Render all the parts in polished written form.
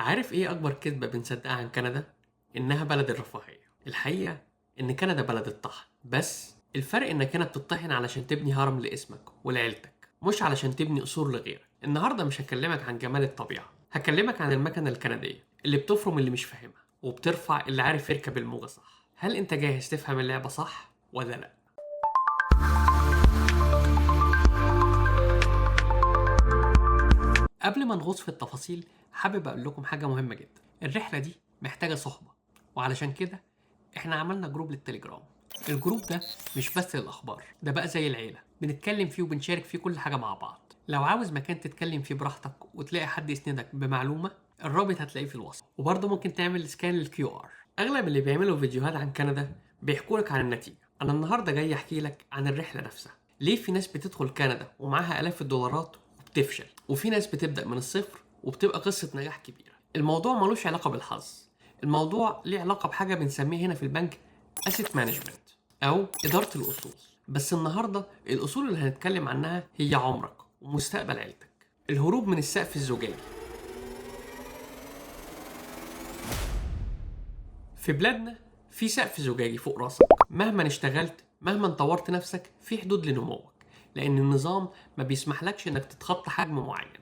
عارف ايه اكبر كذبة بنصدقها عن كندا؟ انها بلد الرفاهية. الحقيقة ان كندا بلد الطحن، بس الفرق انك هنا بتطحن علشان تبني هرم لاسمك ولعيلتك، مش علشان تبني قصور لغيرك. النهاردة مش هكلمك عن جمال الطبيعة، هكلمك عن المكنة الكندية اللي بتفرم اللي مش فاهمها وبترفع اللي عارف يركب الموجة صح. هل انت جاهز تفهم اللعبة صح ولا لا؟ قبل ما نغوص في التفاصيل، حابب اقول لكم حاجة مهمة جدا. الرحلة دي محتاجة صحبة، وعلشان كده احنا عملنا جروب للتليجرام. الجروب ده مش بس للاخبار، ده بقى زي العيلة، بنتكلم فيه وبنشارك فيه كل حاجة مع بعض. لو عاوز مكان تتكلم فيه براحتك وتلاقي حد يسندك بمعلومة، الرابط هتلاقيه في الوصف. وبرضه ممكن تعمل سكان للكيو ار. اغلب اللي بيعملوا فيديوهات عن كندا بيحكوا لك عن النتيجة. انا النهارده جاي احكي لك عن الرحلة نفسها. ليه في ناس بتدخل كندا ومعاها الاف الدولارات وبتفشل، وفي ناس بتبدأ من الصفر وبتبقى قصة نجاح كبيرة. الموضوع ملوش علاقة بالحظ، الموضوع ليه علاقة بحاجة بنسميها هنا في البنك asset management أو إدارة الأصول. بس النهاردة الأصول اللي هنتكلم عنها هي عمرك ومستقبل عيلتك. الهروب من السقف الزجاجي. في بلادنا في سقف زجاجي فوق راسك، مهما اشتغلت مهما طورت نفسك في حدود لنموك، لأن النظام ما بيسمحلكش إنك تتخطى حجم معين.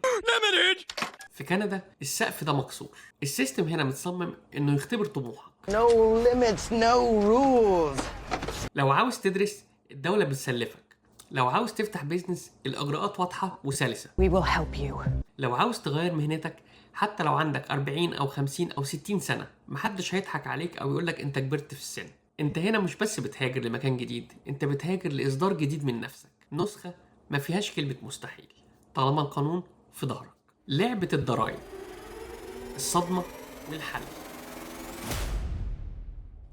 في كندا السقف ده مكسور. السيستم هنا متصمم إنه يختبر طموحك. No limits, no rules. لو عاوز تدرس الدولة بتسلفك، لو عاوز تفتح بيزنس الإجراءات واضحة وسلسة. We will help you. لو عاوز تغير مهنتك حتى لو عندك 40 أو 50 أو 60 سنة، محدش هيضحك عليك أو يقولك أنت كبرت في السن. أنت هنا مش بس بتهاجر لمكان جديد، أنت بتهاجر لإصدار جديد من نفسك، نسخة ما فيهاش كلمة مستحيل طالما القانون في ظهرك. لعبة الضرايب، الصدمة والحل.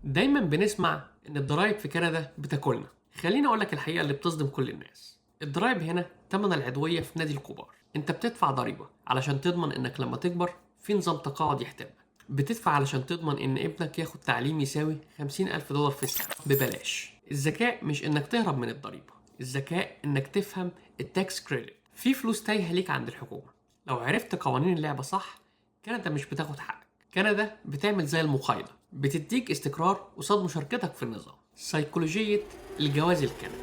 دايما بنسمع ان الضرايب في كندا بتاكلنا. خليني اقولك الحقيقه اللي بتصدم كل الناس. الضرايب هنا تمن العضويه في نادي الكبار. انت بتدفع ضريبه علشان تضمن انك لما تكبر في نظام تقاعد يحترمك. بتدفع علشان تضمن ان ابنك ياخد تعليم يساوي $50,000 في السنه ببلاش. الذكاء مش انك تهرب من الضريبه، الذكاء انك تفهم التاكس كريدت. في فلوس تايهه ليك عند الحكومه. لو عرفت قوانين اللعبه صح، كندا مش بتاخد حقك. كندا بتعمل زي المقايضة، بتديك استقرار قصاد مشاركتك في النظام. سيكولوجية الجواز الكندي.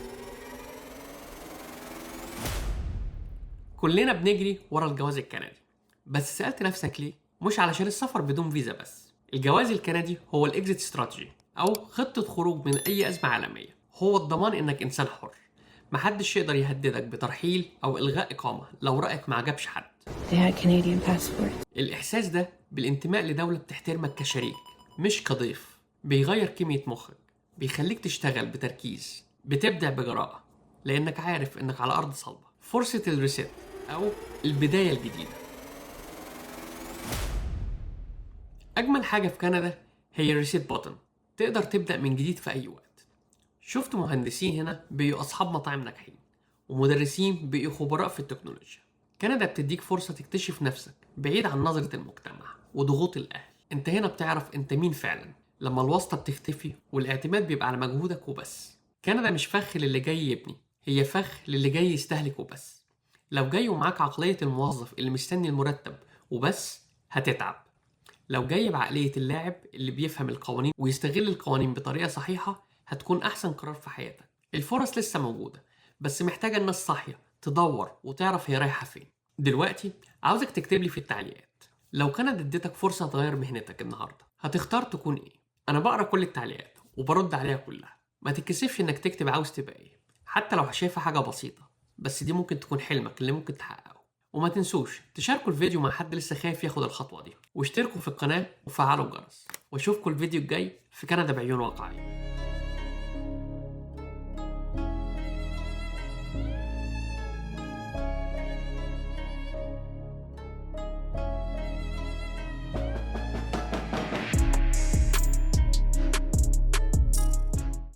كلنا بنجري ورا الجواز الكندي، بس سألت نفسك ليه؟ مش علشان السفر بدون فيزا بس. الجواز الكندي هو الاكزيت استراتيجي أو خطة خروج من أي أزمة عالمية. هو الضمان إنك إنسان حر، محدش يقدر يهددك بترحيل أو إلغاء إقامة لو رأيك ما عجبش حد. They had Canadian passports. الإحساس ده بالانتماء لدولة بتحترمك كشريك مش كضيف بيغير كمية مخك، بيخليك تشتغل بتركيز، بتبدع بجراءة، لأنك عارف إنك على أرض صلبة. فرصة الريسيت أو البداية الجديدة. أجمل حاجة في كندا هي الريسيت بوتن، تقدر تبدأ من جديد في أي وقت. شفت مهندسين هنا بقوا أصحاب مطاعم ناجحين، ومدرسين بقوا خبراء في التكنولوجيا. كندا بتديك فرصة تكتشف نفسك بعيد عن نظرة المجتمع وضغوط الأهل. انت هنا بتعرف انت مين فعلا لما الواسطة بتختفي والاعتماد بيبقى على مجهودك وبس. كندا مش فخ للي جاي يبني، هي فخ للي جاي يستهلك وبس. لو جاي ومعاك عقلية الموظف اللي مستني المرتب وبس، هتتعب. لو جاي بعقلية اللاعب اللي بيفهم القوانين ويستغل القوانين بطريقة صحيحة، هتكون أحسن قرار في حياتك. الفرص لسه موجودة، بس محتاجة الناس صاحية تدور وتعرف هي رايحة فين. دلوقتي عاوزك تكتب لي في التعليقات، لو كانت اديتك فرصة تغير مهنتك النهاردة هتختار تكون ايه؟ انا بقرا كل التعليقات وبرد عليها كلها. ما تتكسفش انك تكتب عاوز تبقى ايه، حتى لو شايفها حاجة بسيطة، بس دي ممكن تكون حلمك اللي ممكن تحققه. وما تنسوش تشاركوا الفيديو مع حد لسه خايف ياخد الخطوة دي، واشتركوا في القناة وفعلوا الجرس. واشوفكوا الفيديو الجاي في كندا بعيون واقعية.